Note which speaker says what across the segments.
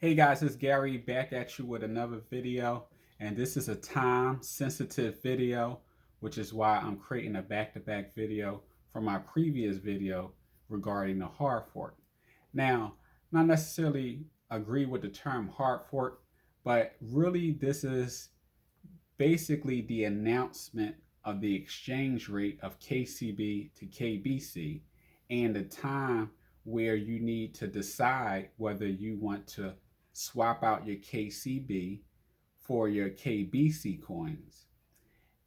Speaker 1: Hey guys, it's Gary back at you with another video, and this is a time sensitive video, which is why I'm creating a back-to-back video from my previous video regarding the hard fork. Now, not necessarily agree with the term hard fork, but really this is basically the announcement of the exchange rate of KCB to KBC and the time where you need to decide whether you want to swap out your KCB for your KBC coins.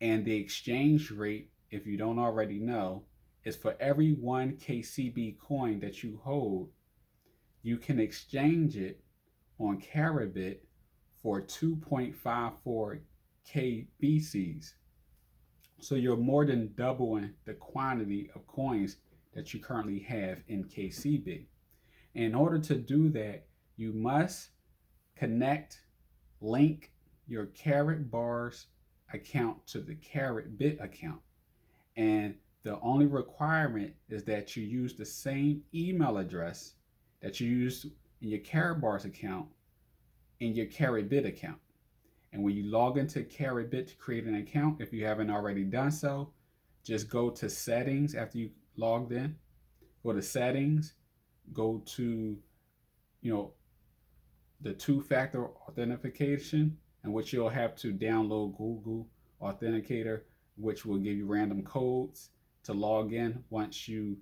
Speaker 1: And the exchange rate, if you don't already know, is for every one KCB coin that you hold, you can exchange it on Karatbars for 2.54 KBCs. So you're more than doubling the quantity of coins that you currently have in KCB. In order to do that, you must connect, link your Karatbars account to the Karatbit account. And the only requirement is that you use the same email address that you used in your Karatbars account in your Karatbit account. And when you log into Karatbit to create an account, if you haven't already done so, just go to settings after you logged in. Go to settings, go to, you know, the two-factor authentication, in which you'll have to download Google Authenticator, which will give you random codes to log in once you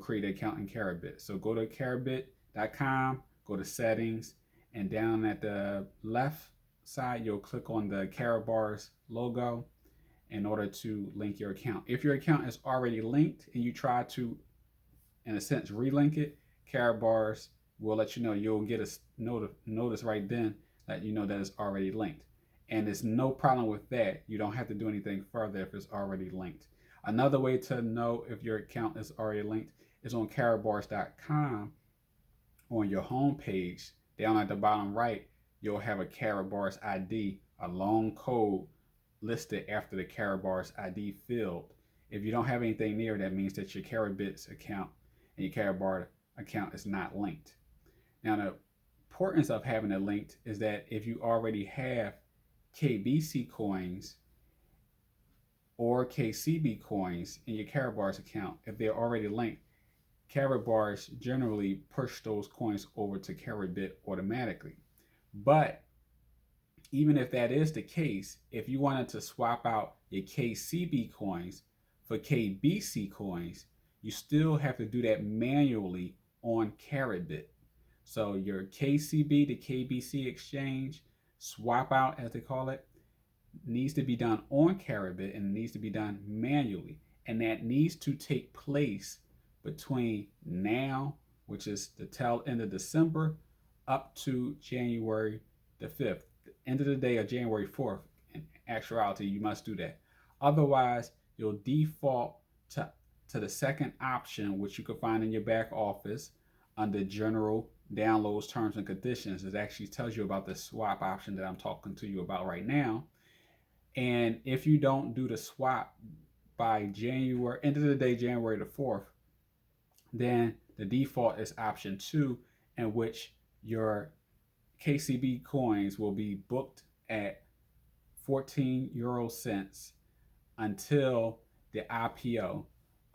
Speaker 1: create an account in Karatbit. So go to karatbit.com, go to settings, and down at the left side, you'll click on the Karatbars logo in order to link your account. If your account is already linked and you try to, in a sense, relink it, Karatbars will let you know. You'll get a notice right then that you know that it's already linked. And there's no problem with that. You don't have to do anything further if it's already linked. Another way to know if your account is already linked is on karatbars.com. On your home page, down at the bottom right, you'll have a Karatbars ID, a long code listed after the Karatbars ID field. If you don't have anything near, that means that your Karatbits account and your Karatbar account is not linked. Now, the importance of having it linked is that if you already have KBC coins or KCB coins in your Karatbars account, if they're already linked, Karatbars generally push those coins over to Karatbit automatically. But even if that is the case, if you wanted to swap out your KCB coins for KBC coins, you still have to do that manually on Karatbit. So your KCB to KBC exchange, swap out as they call it, needs to be done on Karatbit and needs to be done manually. And that needs to take place between now, which is the tail end of December, up to January the 5th, the end of the day of January 4th. In actuality, you must do that. Otherwise, you'll default to the second option, which you can find in your back office under General Downloads, Terms, and Conditions. It actually tells you about the swap option that I'm talking to you about right now. And if you don't do the swap by January, end of the day, January the 4th, then the default is option 2, in which your KCB coins will be booked at 14 euro cents until the IPO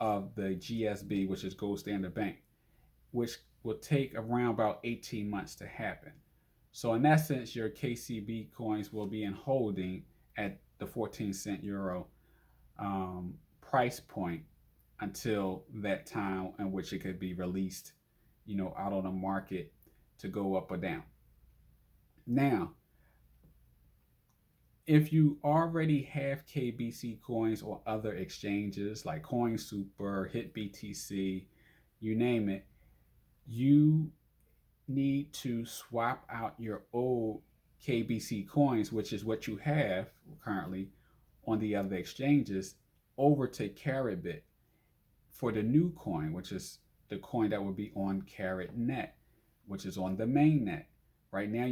Speaker 1: of the GSB, which is Gold Standard Bank, which will take around about 18 months to happen. So in essence, your KCB coins will be in holding at the 14 euro price point until that time in which it could be released, out on the market to go up or down. Now, if you already have KBC coins or other exchanges like CoinSuper, HitBTC, you name it, you need to swap out your old KBC coins, which is what you have currently on the other exchanges, over to Karatbit for the new coin, which is the coin that will be on KaratNet, which is on the mainnet. Right now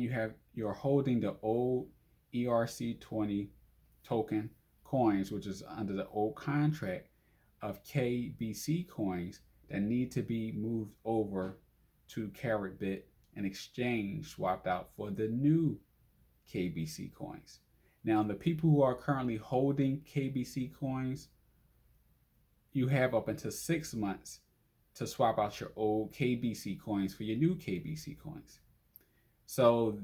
Speaker 1: you're holding the old ERC20 token coins, which is under the old contract of KBC coins that need to be moved over to Karatbit in exchange swapped out for the new KBC coins. Now, the people who are currently holding KBC coins, you have up until 6 months to swap out your old KBC coins for your new KBC coins. So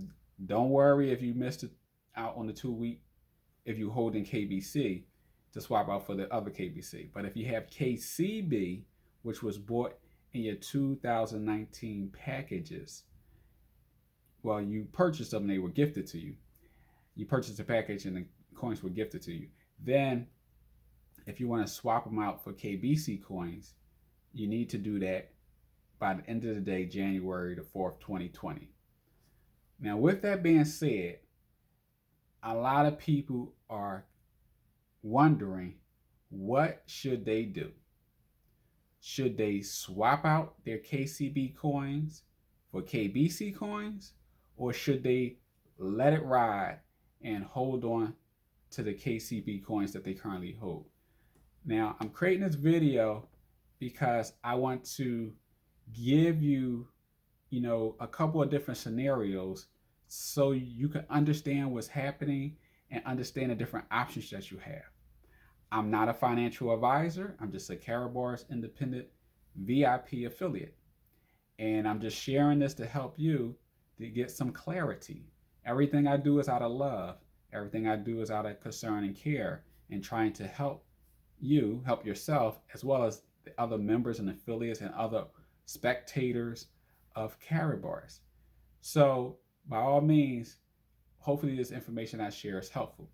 Speaker 1: don't worry if you missed it out on the 2 week, if you hold in KBC, to swap out for the other KBC. But if you have KCB, which was bought in your 2019 packages, well, you purchased them, they were gifted to you. You purchased a package and the coins were gifted to you. Then, if you want to swap them out for KBC coins, you need to do that by the end of the day, January the 4th, 2020. Now, with that being said, a lot of people are wondering, what should they do? Should they swap out their KCB coins for KBC coins, or should they let it ride and hold on to the KCB coins that they currently hold? Now, I'm creating this video because I want to give you, a couple of different scenarios so you can understand what's happening and understand the different options that you have. I'm not a financial advisor. I'm just a Karatbars independent VIP affiliate. And I'm just sharing this to help you to get some clarity. Everything I do is out of love. Everything I do is out of concern and care, and trying to help you help yourself, as well as the other members and affiliates and other spectators of Karatbars. So by all means, hopefully this information I share is helpful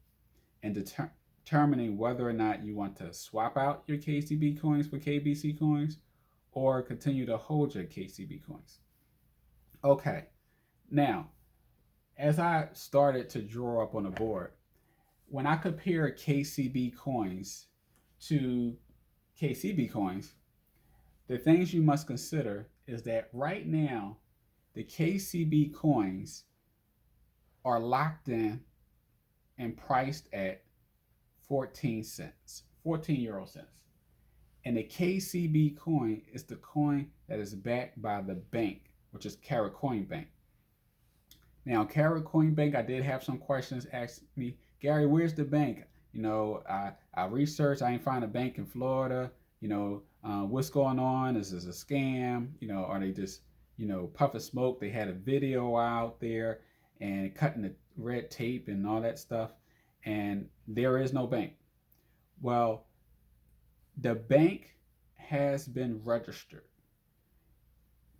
Speaker 1: in determining whether or not you want to swap out your KCB coins for KBC coins or continue to hold your KCB coins. Okay, now, as I started to draw up on the board, when I compare KCB coins to KCB coins, the things you must consider is that right now, the KCB coins are locked in and priced at 14 euro cents. And the KCB coin is the coin that is backed by the bank, which is Karat Coin Bank. Now, Karat Coin Bank, I did have some questions asked me, Gary, where's the bank? I researched, I ain't find a bank in Florida. What's going on? Is this a scam? Are they just, puffing smoke? They had a video out there and cutting the red tape and all that stuff. And there is no bank. Well, the bank has been registered.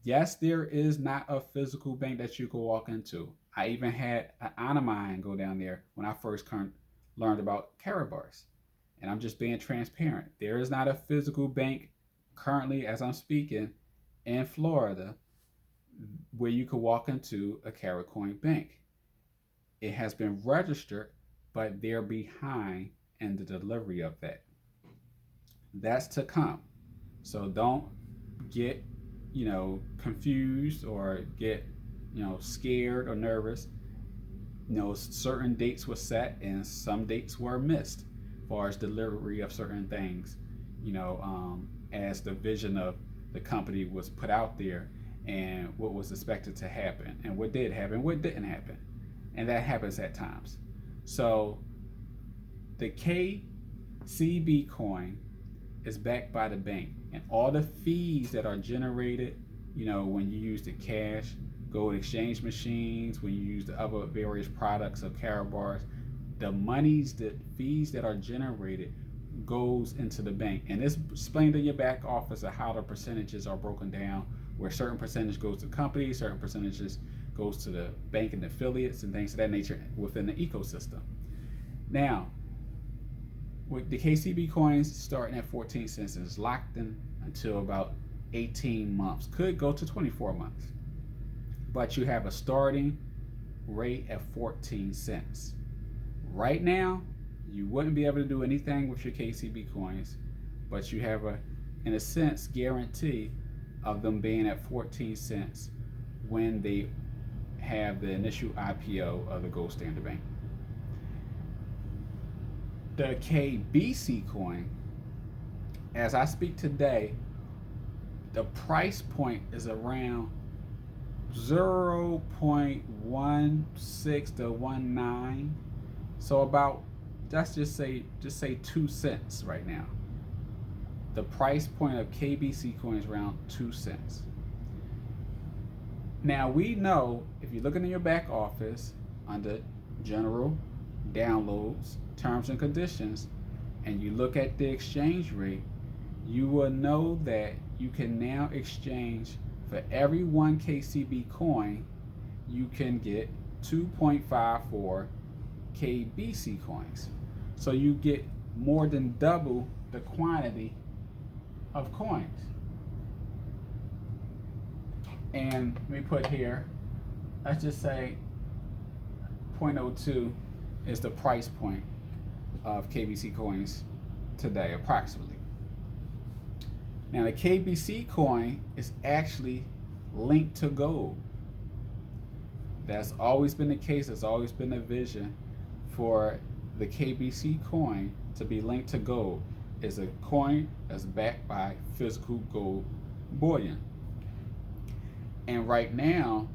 Speaker 1: Yes, there is not a physical bank that you can walk into. I even had an aunt of mine go down there when I first learned about Karatbars. And I'm just being transparent. There is not a physical bank currently, as I'm speaking, in Florida where you can walk into a Karat Coin Bank. It has been registered, but they're behind in the delivery of that. That's to come. So don't get, confused or get, scared or nervous. Certain dates were set and some dates were missed as far as delivery of certain things, as the vision of the company was put out there and what was expected to happen and what did happen, what didn't happen. And that happens at times. So the KCB coin is backed by the bank, and all the fees that are generated, when you use the cash, gold exchange machines, when you use the other various products of Karatbars, the fees that are generated goes into the bank. And it's explained in your back office of how the percentages are broken down, where certain percentage goes to companies, certain percentages goes to the bank and affiliates and things of that nature within the ecosystem. Now, with the KCB coins starting at 14 cents and is locked in until about 18 months, could go to 24 months. But you have a starting rate at 14 cents. Right now, you wouldn't be able to do anything with your KCB coins, but you have in a sense, guarantee of them being at 14 cents when they have the initial IPO of the Gold Standard Bank. The KBC coin, as I speak today, the price point is around 0.16 to 19. So about, let's just say 2 cents right now. The price point of KBC coins around 2 cents. Now we know if you're looking in your back office under general downloads, terms and conditions, and you look at the exchange rate, you will know that you can now exchange for every 1 KCB coin, you can get 2.54 KBC coins. So you get more than double the quantity of coins. And let me put here, let's just say 0.02 is the price point of KBC coins today, approximately. Now the KBC coin is actually linked to gold. That's always been the case. That's always been the vision for the KBC coin to be linked to gold. Is a coin that's backed by physical gold bullion. And right now,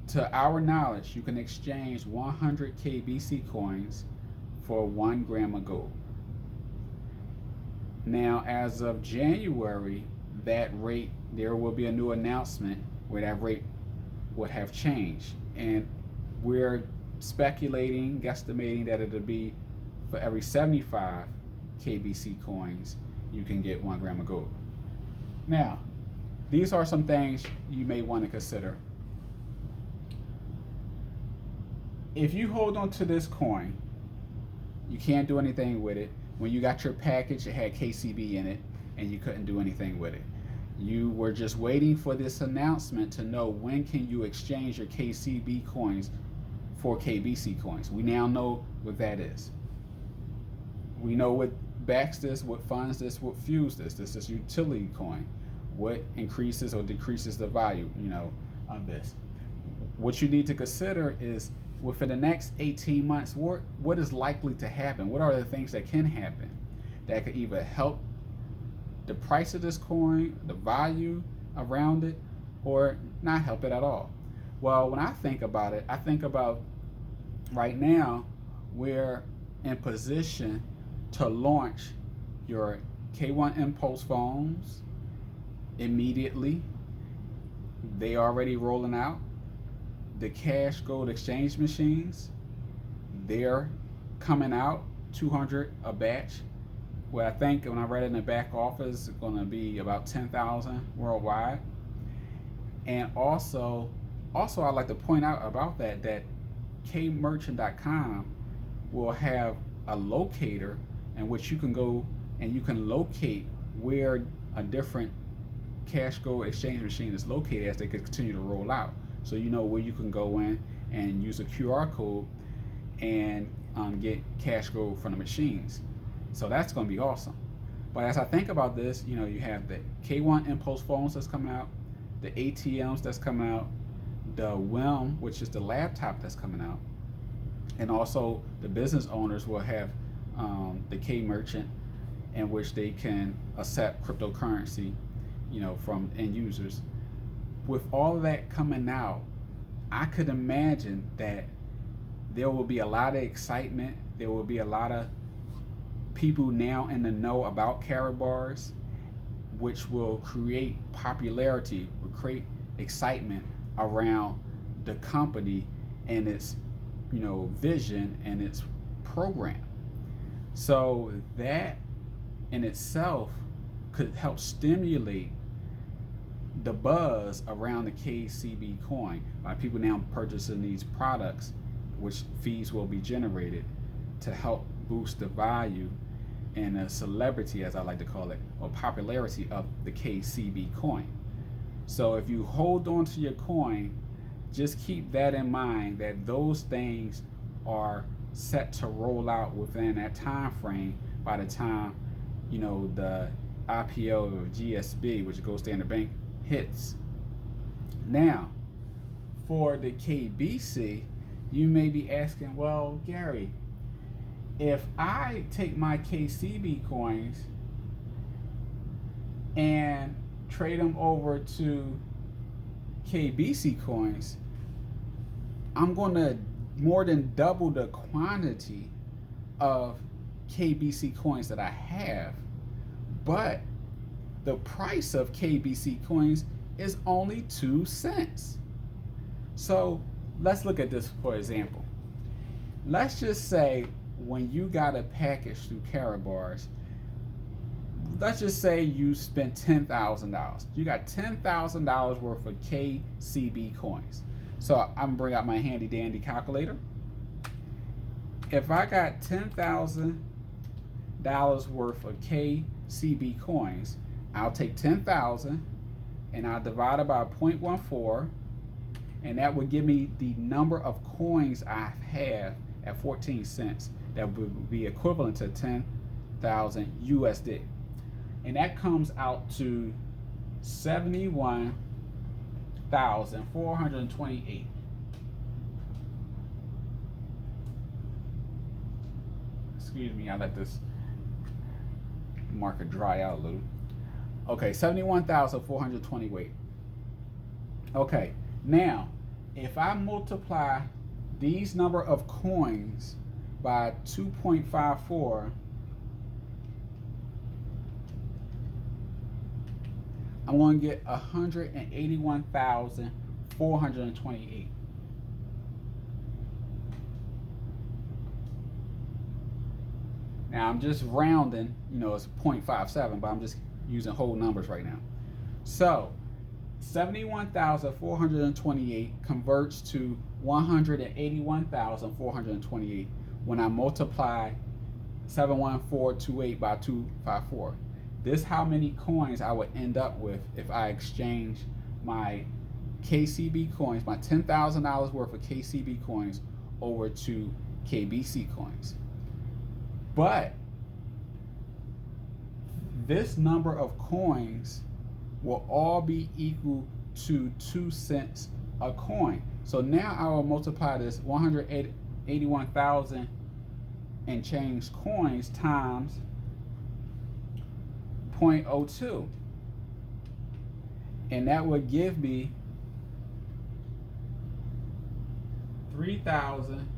Speaker 1: to our knowledge, you can exchange 100 KBC coins for 1 gram of gold. Now, as of January, that rate, there will be a new announcement where that rate would have changed. And we're speculating, guesstimating that it'll be for every 75 KBC coins, you can get 1 gram of gold. Now, these are some things you may want to consider. If you hold on to this coin, you can't do anything with it. When you got your package, it had KCB in it, and you couldn't do anything with it. You were just waiting for this announcement to know when can you exchange your KCB coins for KBC coins. We now know what that is. We know what backs this, what funds this, what fuels this. This is utility coin. What increases or decreases the value, of this. What you need to consider is within the next 18 months, what is likely to happen? What are the things that can happen that could either help the price of this coin, the value around it, or not help it at all? Well, when I think about it, I think about right now we're in position to launch your K1 Impulse phones immediately. They already rolling out. The cash gold exchange machines, they're coming out, 200 a batch. Well, I think when I read it in the back office, it's going to be about 10,000 worldwide. And also I'd like to point out about that kmerchant.com will have a locator in which you can go and you can locate where a different cash gold exchange machine is located as they continue to roll out. So you know where you can go in and use a QR code and get cash gold from the machines. So that's going to be awesome. But as I think about this, you have the K1 Impulse phones that's coming out, the ATMs that's coming out, the WIM, which is the laptop that's coming out, and also the business owners will have the K Merchant, in which they can accept cryptocurrency, from end users. With all of that coming out, I could imagine that there will be a lot of excitement. There will be a lot of people now in the know about Karatbars, which will create popularity, will create excitement around the company and its, vision and its program. So that in itself could help stimulate the buzz around the KCB coin by people now purchasing these products, which fees will be generated to help boost the value and the celebrity, as I like to call it, or popularity of the KCB coin. So if you hold on to your coin, just keep that in mind, that those things are set to roll out within that time frame by the time the IPO of GSB, which goes Standard Bank, hits. Now, for the KBC, you may be asking, well, Gary, if I take my KCB coins and trade them over to KBC coins, I'm going to more than double the quantity of KBC coins that I have, but the price of KBC coins is only 2 cents. So let's look at this for example. Let's just say when you got a package through Karatbars, let's just say you spent $10,000. You got $10,000 worth of KCB coins. So I'm gonna bring out my handy dandy calculator. If I got $10,000 worth of KCB coins, I'll take 10,000 and I'll divide it by 0.14, and that would give me the number of coins I have at 14 cents. That would be equivalent to 10,000 USD. And that comes out to 71,428. Excuse me, I let this marker dry out a little. Okay, 71,428. Okay, now if I multiply these number of coins by 2.54, I'm going to get 181,428. Now I'm just rounding, it's 0.57, but I'm just using whole numbers right now. So 71,428 converts to 181,428 when I multiply 71428 by 254. This is how many coins I would end up with if I exchange my KCB coins, my $10,000 worth of KCB coins, over to KBC coins. But this number of coins will all be equal to 2 cents a coin. So now I will multiply this 181,000 and change coins times 0.02, and that would give me 3,000.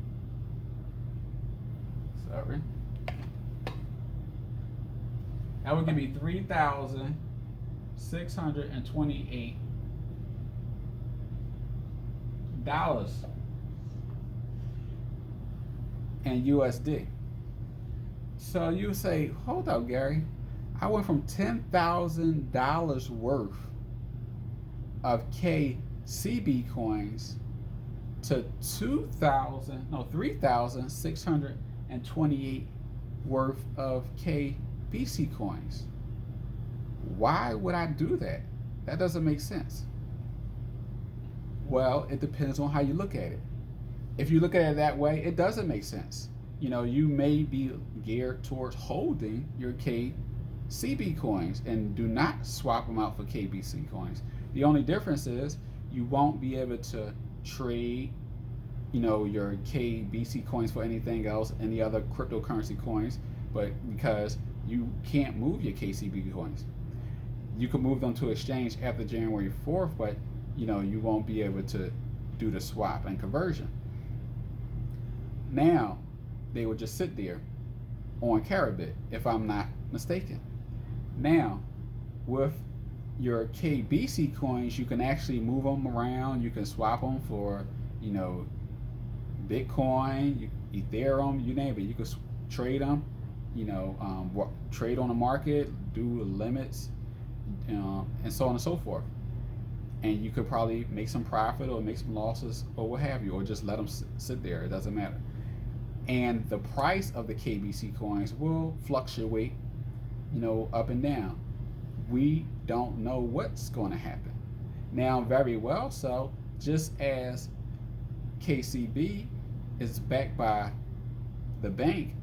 Speaker 1: That would give me $3,628 in USD. So you say, hold up, Gary. I went from $10,000 worth of KCB coins to 3,628 worth of KBC coins. Why would I do that? That doesn't make sense. Well, it depends on how you look at it. If you look at it that way, it doesn't make sense. You may be geared towards holding your KCB coins and do not swap them out for KBC coins. The only difference is you won't be able to trade your KBC coins for anything else, any other cryptocurrency coins, but because you can't move your KCB coins. You can move them to exchange after January 4th, but you won't be able to do the swap and conversion. Now they will just sit there on Karatbars, if I'm not mistaken. Now with your KBC coins, you can actually move them around. You can swap them for Bitcoin, Ethereum, you name it. You can trade them, trade on the market, do limits, and so on and so forth. And you could probably make some profit or make some losses or what have you, or just let them sit there. It doesn't matter. And the price of the KBC coins will fluctuate, up and down. We don't know what's going to happen. Now, very well so, just as KCB is backed by the bank,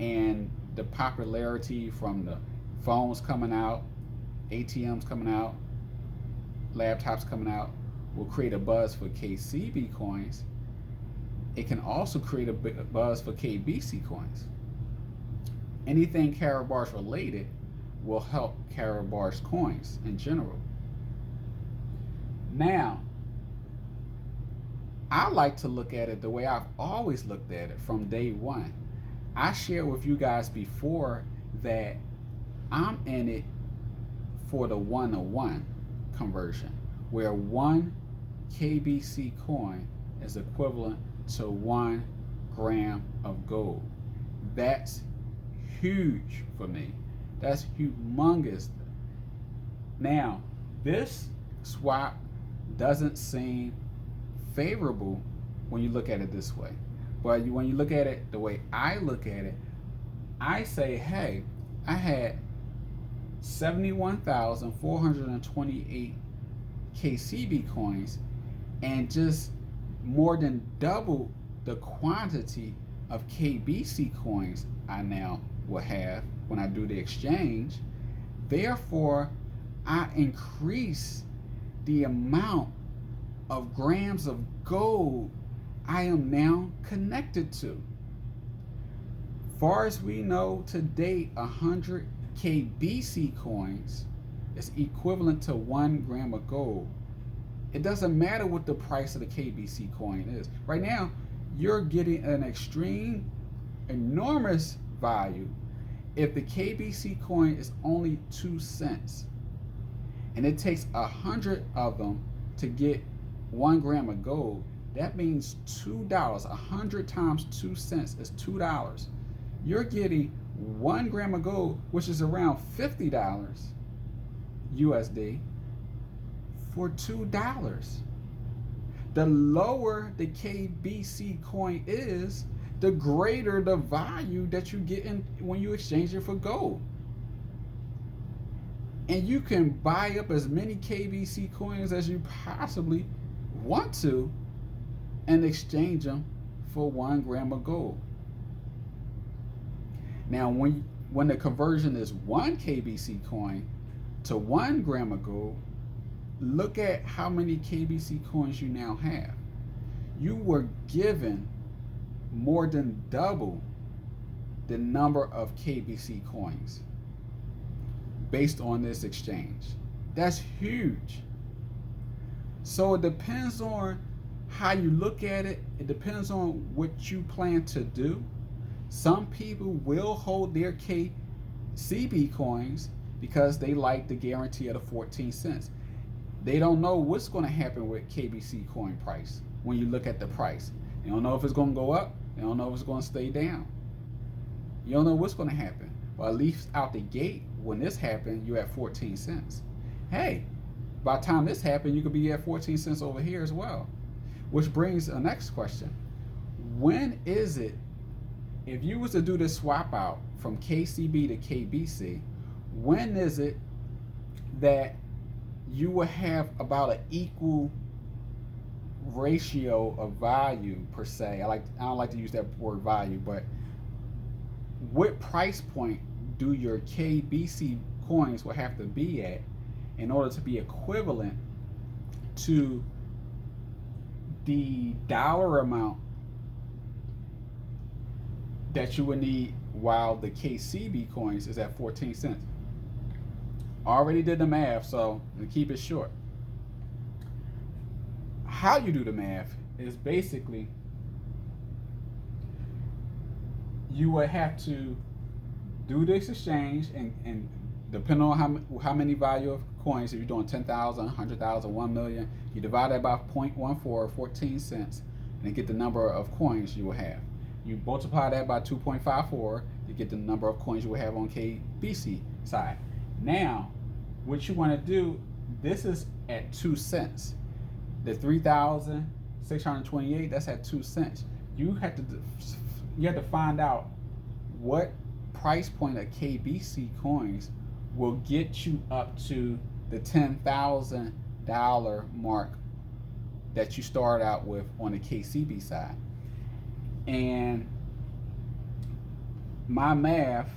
Speaker 1: and the popularity from the phones coming out, ATMs coming out, laptops coming out will create a buzz for KCB coins. It can also create a buzz for KBC coins. Anything Karatbars related will help Karatbars coins in general. Now, I like to look at it the way I've always looked at it from day one. I shared with you guys before that I'm in it for the 1-to-1 conversion, where one KBC coin is equivalent to 1 gram of gold. That's huge for me. That's humongous. Now, this swap doesn't seem favorable when you look at it this way. But when you look at it the way I look at it, I say, hey, I had 71,428 KCB coins and just more than double the quantity of KBC coins I now will have when I do the exchange. Therefore, I increase the amount of grams of gold I am now connected to. Far as we know to date, 100 KBC coins is equivalent to 1 gram of gold. It doesn't matter what the price of the KBC coin is. Right now, you're getting an extreme, enormous value if the KBC coin is only 2 cents. And it takes 100 of them to get 1 gram of gold. That means $2. 100 times 2 cents is $2. You're getting 1 gram of gold, which is around $50 USD, for $2. The lower the KBC coin is, the greater the value that you get in when you exchange it for gold. And you can buy up as many KBC coins as you possibly want to and exchange them for 1 gram of gold. Now, when the conversion is 1 KBC coin to 1 gram of gold, look at how many KBC coins you now have. You were given more than double the number of KBC coins based on this exchange. That's huge. So it depends on how you look at it. It depends on what you plan to do. Some people will hold their KCB coins because they like the guarantee of the 14 cents. They don't know what's going to happen with KBC coin price when you look at the price. They don't know if it's going to go up. They don't know if it's going to stay down. You don't know what's going to happen. But at least out the gate, when this happened, you're at 14 cents. Hey, by the time this happened, you could be at 14 cents over here as well. Which brings the next question. When is it, if you was to do this swap out from KCB to KBC, when is it that you will have about an equal ratio of value per se? I don't like to use that word value, but what price point do your KBC coins will have to be at in order to be equivalent to the dollar amount that you would need while the KCB coins is at 14 cents? Already did the math, so to keep it short. How you do the math is basically you would have to do this exchange and depending on how many value of coins, if you're doing 10,000, 100,000, 1 million, you divide that by 0.14, 14 cents, and get the number of coins you will have. You multiply that by 2.54, you get the number of coins you will have on KBC side. Now, what you want to do, this is at 2 cents. The 3,628, that's at 2 cents. You have to find out what price point of KBC coins will get you up to the $10,000 mark that you start out with on the KCB side. And my math,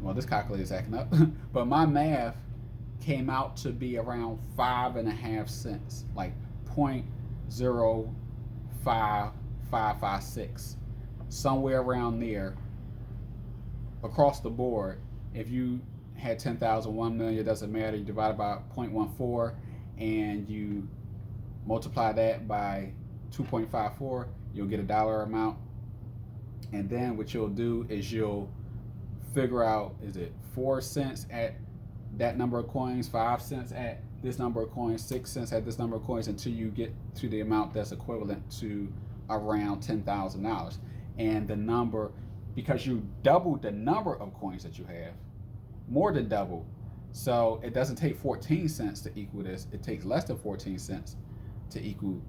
Speaker 1: well, this calculator is acting up, but my math came out to be around 5.5 cents, like 0.05556, somewhere around there across the board. If you had 10,000, 1 million, it doesn't matter. You divide it by 0.14 and you multiply that by 2.54, you'll get a dollar amount. And then what you'll do is you'll figure out, is it 4 cents at that number of coins, 5 cents at this number of coins, 6 cents at this number of coins, until you get to the amount that's equivalent to around $10,000. And the number, because you doubled the number of coins that you have, more than double. So it doesn't take 14 cents to equal this. It takes less than 14 cents to equal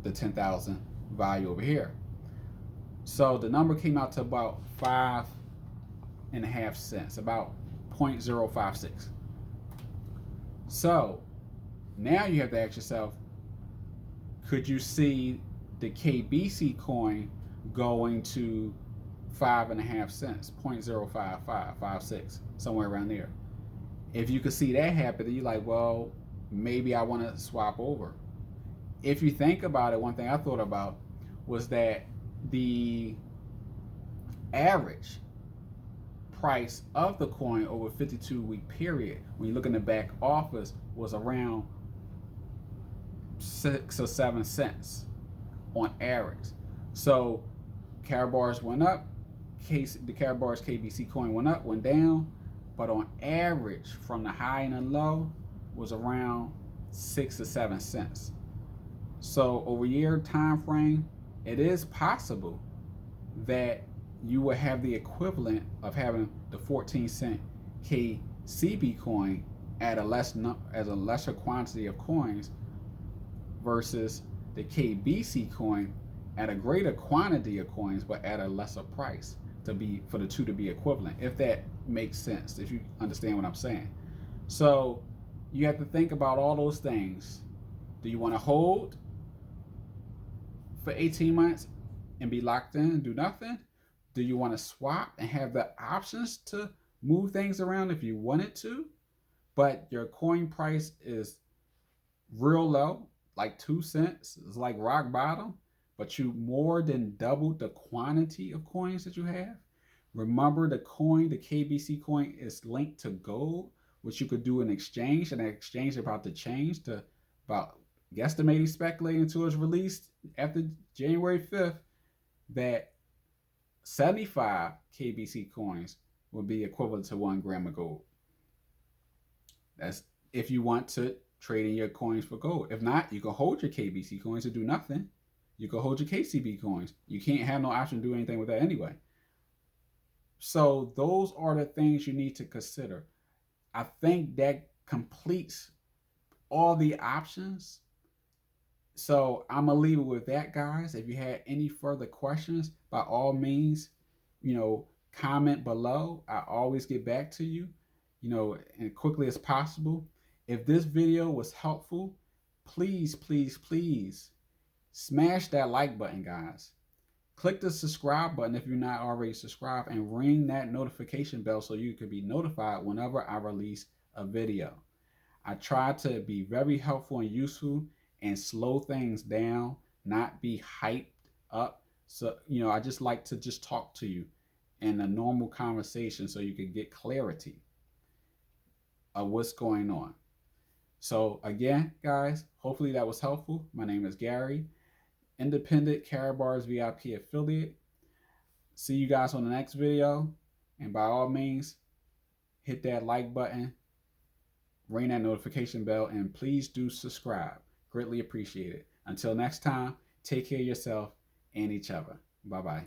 Speaker 1: the 10,000 value over here. So the number came out to about 5.5 cents, about 0.056. So now you have to ask yourself, could you see the KBC coin going to 5.5 cents, 0.05556, somewhere around there? If you could see that happen, then you're like, well, maybe I want to swap over. If you think about it, one thing I thought about was that the average price of the coin over a 52-week period, when you look in the back office, was around 6 or 7 cents on average. So Karatbars went up, the Karatbars KBC coin went up, went down, but on average from the high and the low was around 6 or 7 cents. So over a year time frame, it is possible that you will have the equivalent of having the 14-cent KCB coin at a lesser quantity of coins versus the KBC coin at a greater quantity of coins but at a lesser price, for the two to be equivalent, if that makes sense, if you understand what I'm saying. So you have to think about all those things. Do you want to hold for 18 months and be locked in and do nothing? Do you want to swap and have the options to move things around if you wanted to, but your coin price is real low, like 2 cents, it's like rock bottom, but you more than doubled the quantity of coins that you have? Remember, the KBC coin is linked to gold, which you could do an exchange, and an exchange about to change to about guesstimating, speculating until it's released after January 5th, that 75 KBC coins will be equivalent to 1 gram of gold. That's if you want to trade in your coins for gold. If not, you can hold your KBC coins and do nothing. You can hold your KCB coins. You can't have no option to do anything with that anyway. So those are the things you need to consider. I think that completes all the options. So I'm gonna leave it with that, guys. If you had any further questions, by all means, comment below. I always get back to you, as quickly as possible. If this video was helpful, please, please, please smash that like button, guys. Click the subscribe button if you're not already subscribed, and ring that notification bell so you can be notified whenever I release a video. I try to be very helpful and useful and slow things down, not be hyped up. So, I just like to just talk to you in a normal conversation so you can get clarity of what's going on. So again, guys, hopefully that was helpful. My name is Gary, independent Karatbars VIP affiliate. See you guys on the next video. And by all means, hit that like button, ring that notification bell, and please do subscribe. Greatly appreciate it. Until next time, take care of yourself and each other. Bye-bye.